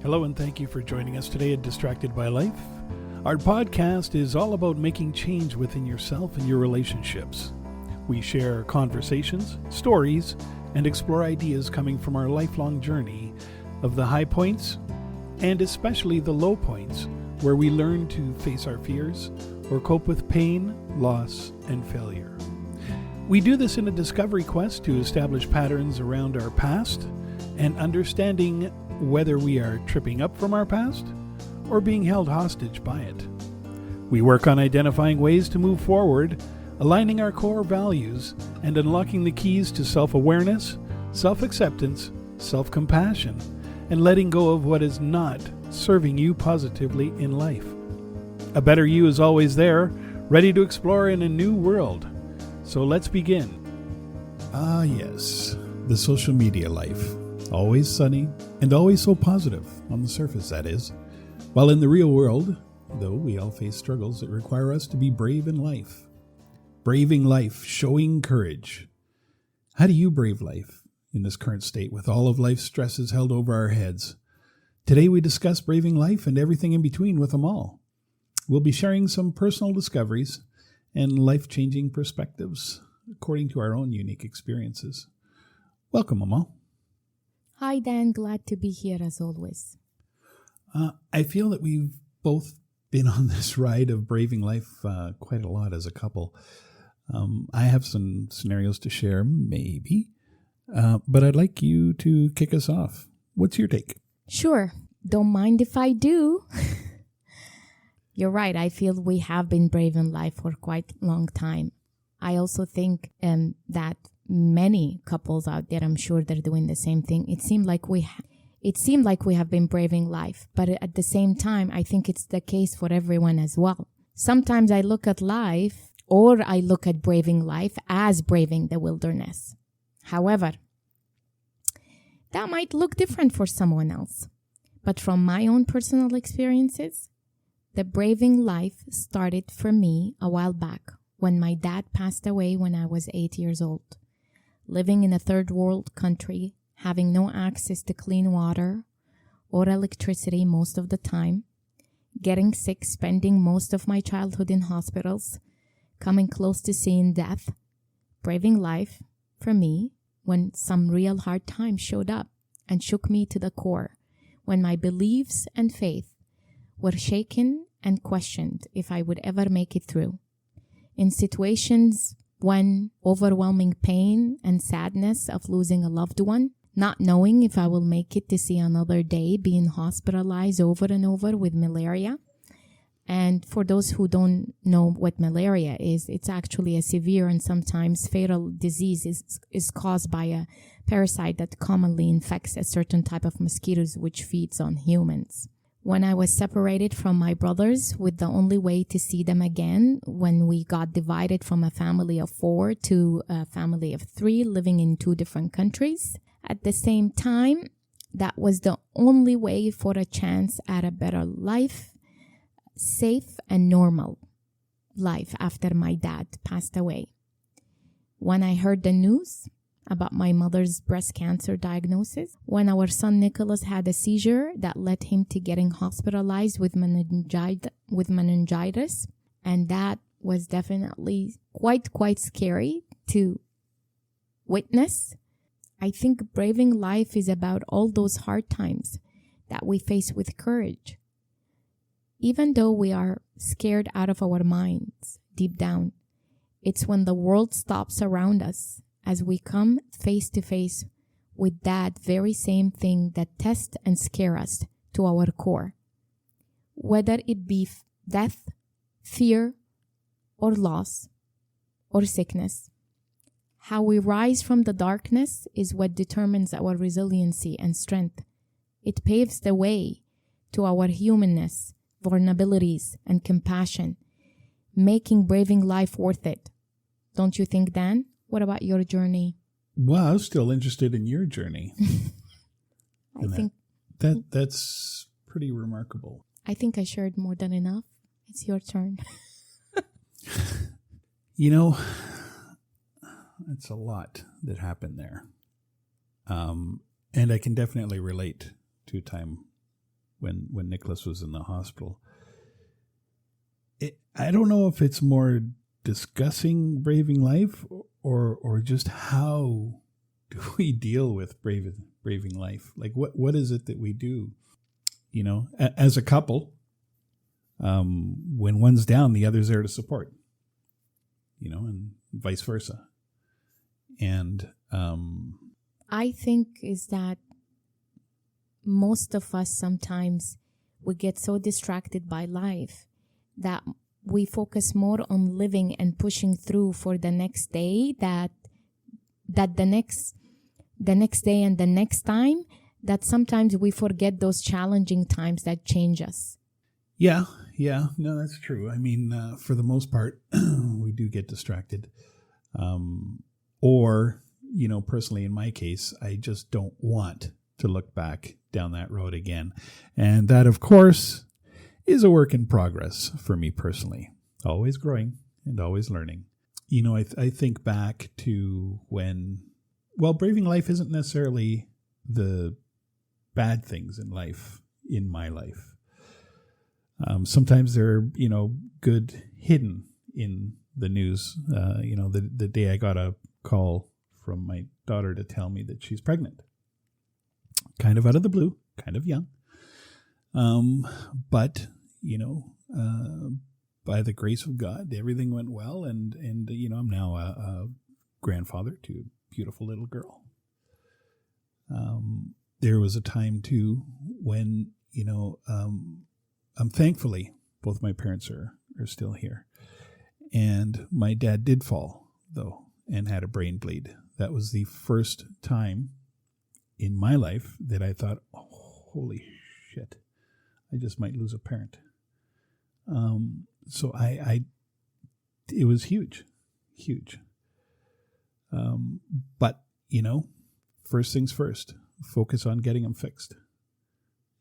Hello and thank you for joining us today at Distracted by Life. Our podcast is all about making change within yourself and your relationships. We share conversations, stories, and explore ideas coming from our lifelong journey of the high points and especially the low points where we learn to face our fears or cope with pain, loss, and failure. We do this in a discovery quest to establish patterns around our past and understanding whether we are tripping up from our past or being held hostage by it. We work on identifying ways to move forward, aligning our core values, and unlocking the keys to self-awareness, self-acceptance, self-compassion, and letting go of what is not serving you positively in life. A better you is always there, ready to explore in a new world. So let's begin. Ah, yes, the social media life. Always sunny and always so positive, on the surface that is. While in the real world, though, we all face struggles that require us to be brave in life. Braving life, showing courage. How do you brave life in this current state with all of life's stresses held over our heads? Today we discuss braving life and everything in between with Amal. We'll be sharing some personal discoveries and life-changing perspectives according to our own unique experiences. Welcome, Amal. Hi, Dan. Glad to be here as always. I feel that we've both been on this ride of braving life quite a lot as a couple. I have some scenarios to share, maybe, but I'd like you to kick us off. What's your take? Sure. Don't mind if I do. You're right. I feel we have been brave in life for quite a long time. I also think that many couples out there, I'm sure they're doing the same thing. It seemed like we have been braving life, but at the same time, I think it's the case for everyone as well. Sometimes I look at life, or I look at braving life as braving the wilderness. However, that might look different for someone else. But from my own personal experiences, the braving life started for me a while back when my dad passed away when I was 8 years old. Living in a third world country, having no access to clean water or electricity most of the time, getting sick, spending most of my childhood in hospitals, coming close to seeing death, braving life for me when some real hard times showed up and shook me to the core, when my beliefs and faith were shaken and questioned if I would ever make it through. In situations when overwhelming pain and sadness of losing a loved one, not knowing if I will make it to see another day, being hospitalized over and over with malaria. And for those who don't know what malaria is, it's actually a severe and sometimes fatal disease is caused by a parasite that commonly infects a certain type of mosquitoes which feeds on humans. When I was separated from my brothers with the only way to see them again, when we got divided from a family of 4 to a family of 3 living in 2 different countries, at the same time, that was the only way for a chance at a better life, safe and normal life after my dad passed away. When I heard the news about my mother's breast cancer diagnosis, when our son Nicholas had a seizure that led him to getting hospitalized with meningitis, and that was definitely quite scary to witness. I think braving life is about all those hard times that we face with courage. Even though we are scared out of our minds deep down, it's when the world stops around us as we come face to face with that very same thing that tests and scares us to our core. Whether it be death, fear, or loss, or sickness. How we rise from the darkness is what determines our resiliency and strength. It paves the way to our humanness, vulnerabilities, and compassion, making braving life worth it. Don't you think, Dan? What about your journey? Well, I was still interested in your journey. I think that's pretty remarkable. I think I shared more than enough. It's your turn. You know, it's a lot that happened there. And I can definitely relate to a time when Nicholas was in the hospital. I don't know if it's more discussing braving life or just how do we deal with braving life? Like what is it that we do? As a couple, when one's down, the other's there to support, and vice versa. And I think is that most of us sometimes we get so distracted by life that we focus more on living and pushing through for the next day that the next day and the next time, that sometimes we forget those challenging times that change us. Yeah, no, that's true. I mean, for the most part, we do get distracted. Or, personally in my case, I just don't want to look back down that road again. And that, of course, is a work in progress for me personally. Always growing and always learning. I think back to when, braving life isn't necessarily the bad things in life, in my life. Sometimes they're, good hidden in the news. The day I got a call from my daughter to tell me that she's pregnant. Kind of out of the blue, kind of young. But, by the grace of God, everything went well. And I'm now a grandfather to a beautiful little girl. There was a time, too, when, thankfully, both my parents are still here. And my dad did fall, though, and had a brain bleed. That was the first time in my life that I thought, holy shit, I just might lose a parent. So it was huge. But, first things first, focus on getting them fixed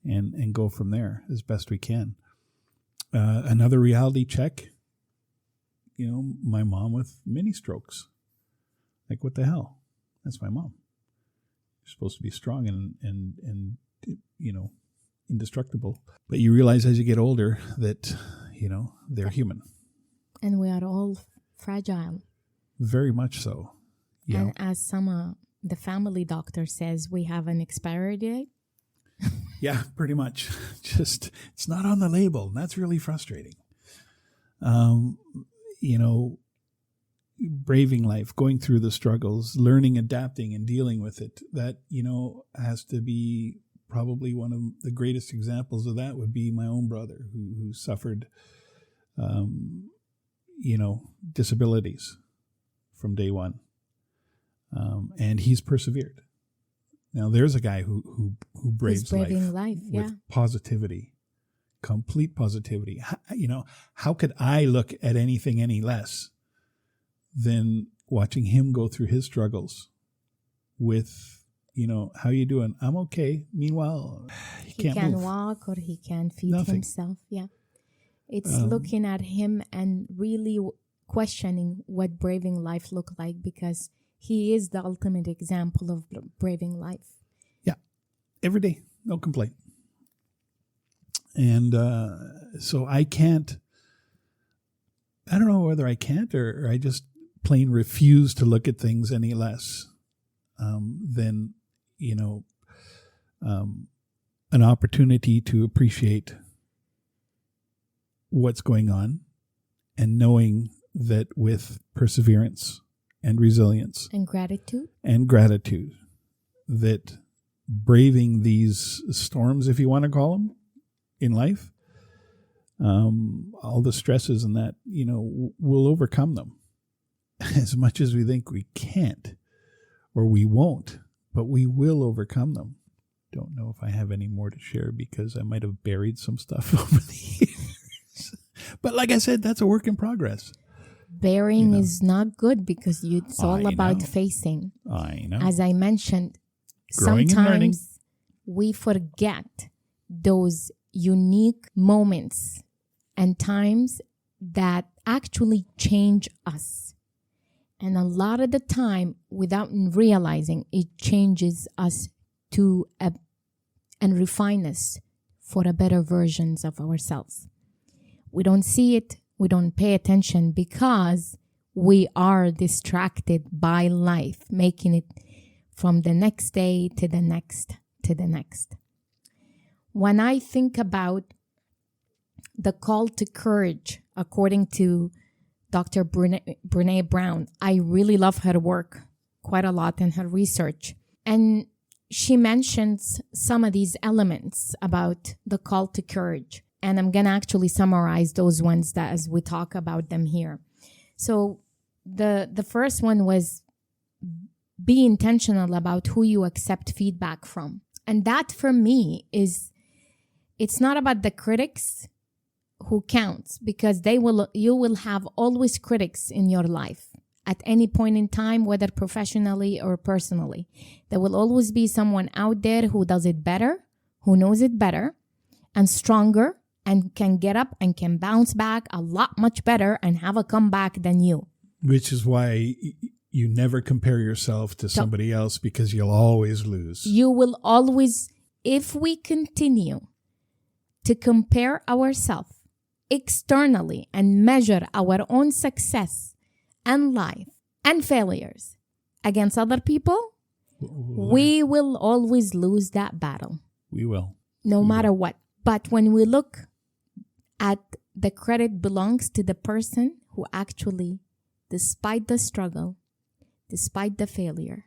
and go from there as best we can. Another reality check, my mom with mini strokes. Like, what the hell? That's my mom. You're supposed to be strong and indestructible. But you realize as you get older that, they're human. And we are all fragile. Very much so. And as the family doctor says, we have an expiry date. Yeah, pretty much. Just, it's not on the label. And that's really frustrating. Braving life, going through the struggles, learning, adapting, and dealing with it. That, has to be probably one of the greatest examples of that would be my own brother who suffered, disabilities from day one. And he's persevered. Now there's a guy who braves life with positivity, complete positivity. How could I look at anything any less than watching him go through his struggles with, how you doing? I'm okay. Meanwhile, he can't move. Walk or he can't feed himself. Yeah. It's looking at him and really questioning what braving life looked like, because he is the ultimate example of braving life. Yeah. Every day. No complaint. And so I don't know whether I can't or I just plain refuse to look at things any less than, an opportunity to appreciate what's going on and knowing that with perseverance and resilience and gratitude, that braving these storms, if you want to call them, in life, all the stresses and that, we'll overcome them as much as we think we can't or we won't, but we will overcome them. Don't know if I have any more to share because I might have buried some stuff over the years. But like I said, that's a work in progress. Burying is not good because it's all about facing. I know. As I mentioned, growing sometimes we forget those unique moments and times that actually change us. And a lot of the time, without realizing, it changes us and refine us for a better versions of ourselves. We don't see it, we don't pay attention because we are distracted by life, making it from the next day to the next to the next. When I think about the call to courage, according to Dr. Brené Brown, I really love her work quite a lot in her research. And she mentions some of these elements about the call to courage. And I'm going to actually summarize those ones that as we talk about them here. So the first one was be intentional about who you accept feedback from. And that for me it's not about the critics who counts, because you will have always critics in your life at any point in time, whether professionally or personally. There will always be someone out there who does it better, who knows it better and stronger, and can get up and can bounce back a lot much better and have a comeback than you. Which is why you never compare yourself to somebody else, because you'll always lose. You will always, if we continue to compare ourselves externally and measure our own success and life and failures against other people, we will always lose that battle. We will. No matter what. But when we look at the credit belongs to the person who actually, despite the struggle, despite the failure,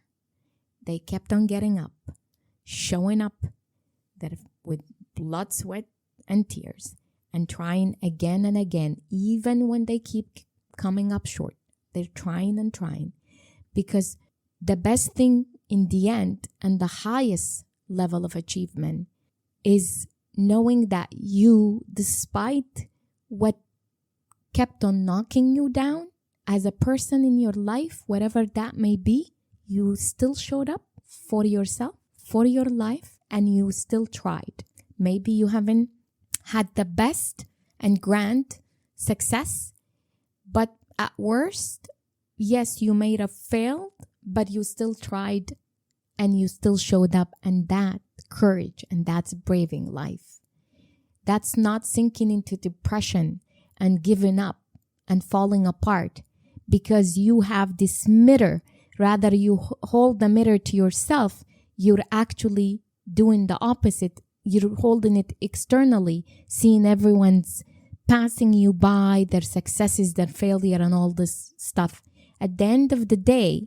they kept on getting up, showing up with blood, sweat, and tears, and trying again and again, even when they keep coming up short. They're trying and trying, because the best thing in the end and the highest level of achievement is knowing that you, despite what kept on knocking you down as a person in your life, whatever that may be, you still showed up for yourself, for your life, and you still tried. Maybe you haven't had the best and grand success, but at worst, yes, you may have failed, but you still tried and you still showed up, and that courage, and that's braving life. That's not sinking into depression and giving up and falling apart because you have this mirror. Rather, you hold the mirror to yourself, you're actually doing the opposite. You're holding it externally, seeing everyone's passing you by, their successes, their failure, and all this stuff. At the end of the day,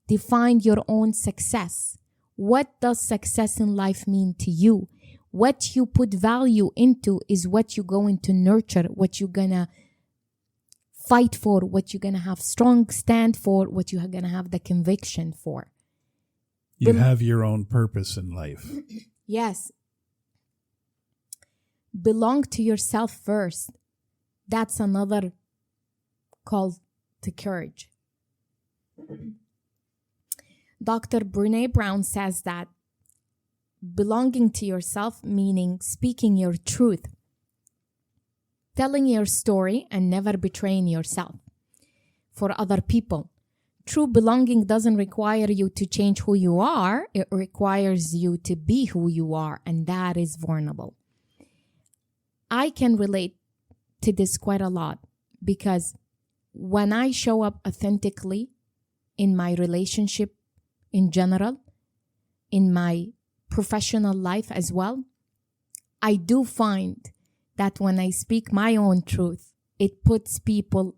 define your own success. What does success in life mean to you? What you put value into is what you're going to nurture, what you're going to fight for, what you're going to have strong stand for, what you're going to have the conviction for. You have your own purpose in life. Yes. Belong to yourself first. That's another call to courage. Dr. Brené Brown says that belonging to yourself, meaning speaking your truth, telling your story, and never betraying yourself for other people. True belonging doesn't require you to change who you are. It requires you to be who you are, and that is vulnerable. I can relate to this quite a lot, because when I show up authentically in my relationship in general, in my professional life as well, I do find that when I speak my own truth, it puts people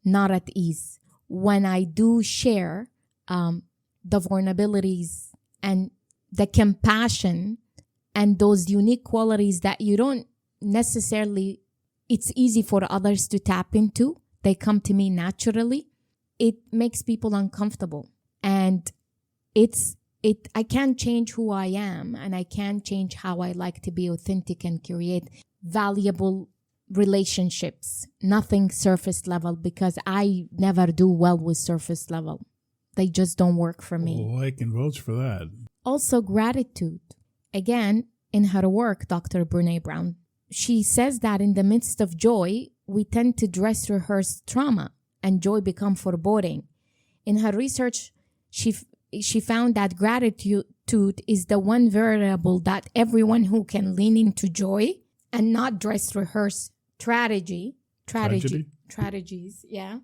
not at ease. When I do share the vulnerabilities and the compassion and those unique qualities that you don't necessarily, it's easy for others to tap into. They come to me naturally. It makes people uncomfortable. And I can't change who I am, and I can't change how I like to be authentic and create valuable relationships. Nothing surface level, because I never do well with surface level. They just don't work for me. Oh, I can vouch for that. Also, gratitude. Again, in her work, Dr. Brené Brown, she says that in the midst of joy, we tend to dress rehearse trauma, and joy become foreboding. In her research, she found that gratitude is the one variable that everyone who can lean into joy and not dress rehearse strategies. Yeah.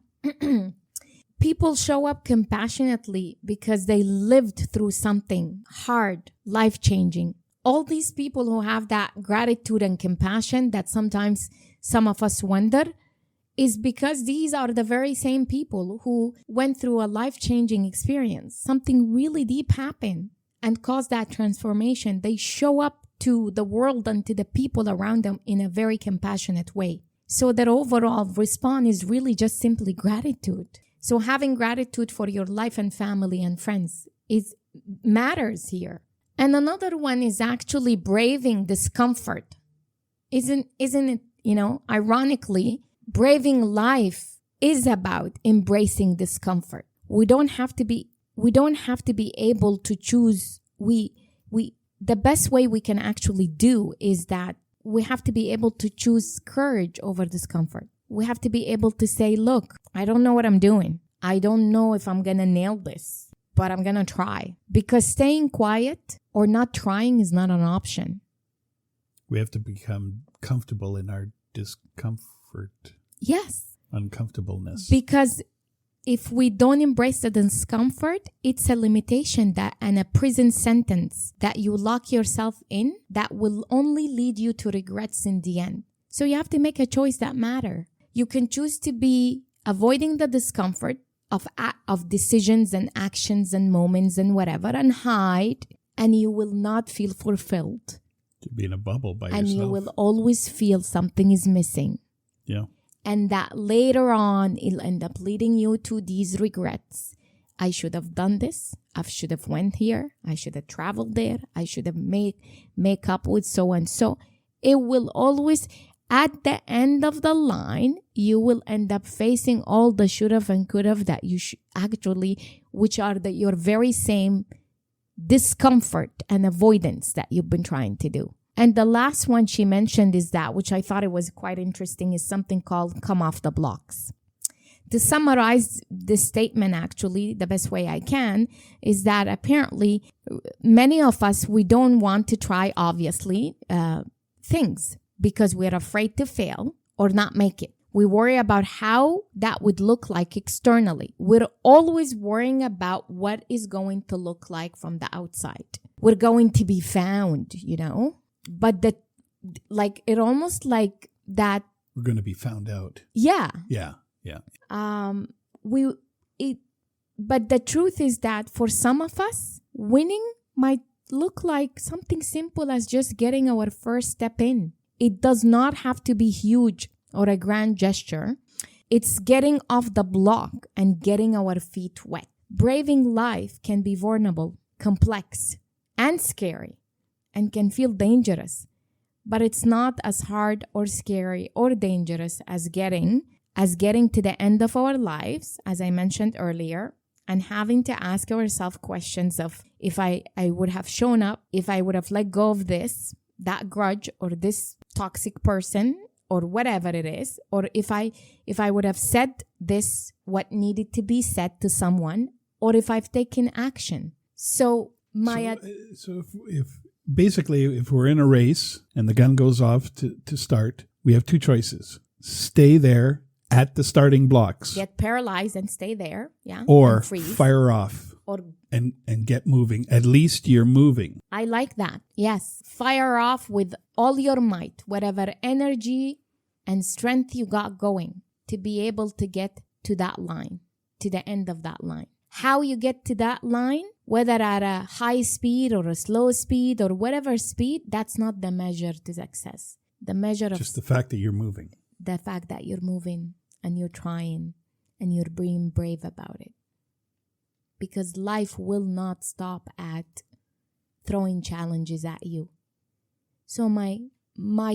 People show up compassionately because they lived through something hard, life-changing. All these people who have that gratitude and compassion that sometimes some of us wonder is because these are the very same people who went through a life-changing experience. Something really deep happened and caused that transformation. They show up to the world and to the people around them in a very compassionate way. So their overall response is really just simply gratitude. So having gratitude for your life and family and friends matters here. And another one is actually braving discomfort. Isn't it, ironically, braving life is about embracing discomfort. We don't have to be able to choose. The best way we can actually do is that we have to be able to choose courage over discomfort. We have to be able to say, look, I don't know what I'm doing. I don't know if I'm going to nail this, but I'm going to try. Because staying quiet or not trying is not an option. We have to become comfortable in our discomfort. Yes. Uncomfortableness. Because if we don't embrace the discomfort, it's a limitation and a prison sentence that you lock yourself in that will only lead you to regrets in the end. So you have to make a choice that matters. You can choose to be avoiding the discomfort of decisions and actions and moments and whatever and hide, and you will not feel fulfilled. To be in a bubble by yourself. And you will always feel something is missing. Yeah. And that later on, it'll end up leading you to these regrets. I should have done this. I should have went here. I should have traveled there. I should have make up with so and so. It will always, at the end of the line, you will end up facing all the should have and could have that you which are your very same discomfort and avoidance that you've been trying to do. And the last one she mentioned is that, which I thought it was quite interesting, is something called come off the blocks. To summarize this statement, actually, the best way I can, is that apparently many of us, we don't want to try, obviously, things because we're afraid to fail or not make it. We worry about how that would look like externally. We're always worrying about what is going to look like from the outside. We're going to be found, But it almost like that. We're going to be found out. Yeah. Yeah. But the truth is that for some of us, winning might look like something simple as just getting our first step in. It does not have to be huge or a grand gesture. It's getting off the block and getting our feet wet. Braving life can be vulnerable, complex, and scary, and can feel dangerous. But it's not as hard or scary or dangerous as getting to the end of our lives, as I mentioned earlier, and having to ask ourselves questions of if I would have shown up, if I would have let go of that grudge or this toxic person or whatever it is, or if I would have said this, what needed to be said to someone, or if I've taken action. So if we're in a race and the gun goes off to start, we have two choices. Stay there at the starting blocks. Get paralyzed and stay there. Yeah. Or fire off and get moving. At least you're moving. I like that. Yes. Fire off with all your might, whatever energy and strength you got going to be able to get to that line, to the end of that line. How you get to that line, whether at a high speed or a slow speed or whatever speed, that's not the measure to success. The measure of just the fact that you're moving. The fact that you're moving and you're trying and you're being brave about it. Because life will not stop at throwing challenges at you. So my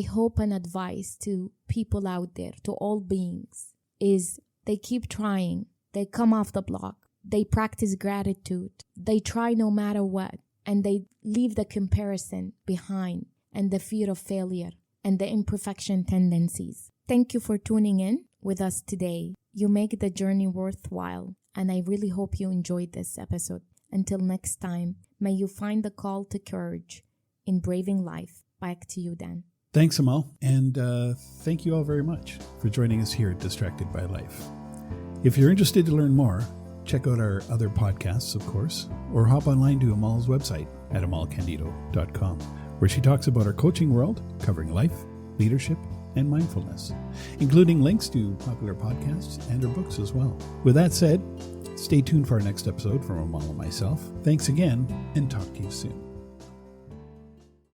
hope and advice to people out there, to all beings, is they keep trying. They come off the block. They practice gratitude. They try no matter what. And they leave the comparison behind and the fear of failure and the imperfection tendencies. Thank you for tuning in with us today. You make the journey worthwhile. And I really hope you enjoyed this episode. Until next time, may you find the call to courage in braving life. Back to you, Dan. Thanks, Amal, and thank you all very much for joining us here at Distracted by Life. If you're interested to learn more, check out our other podcasts, of course, or hop online to Amal's website at amalcandido.com, where she talks about our coaching world, covering life, leadership, and mindfulness, including links to popular podcasts and her books as well. With that said, stay tuned for our next episode from Amal and myself. Thanks again, and talk to you soon.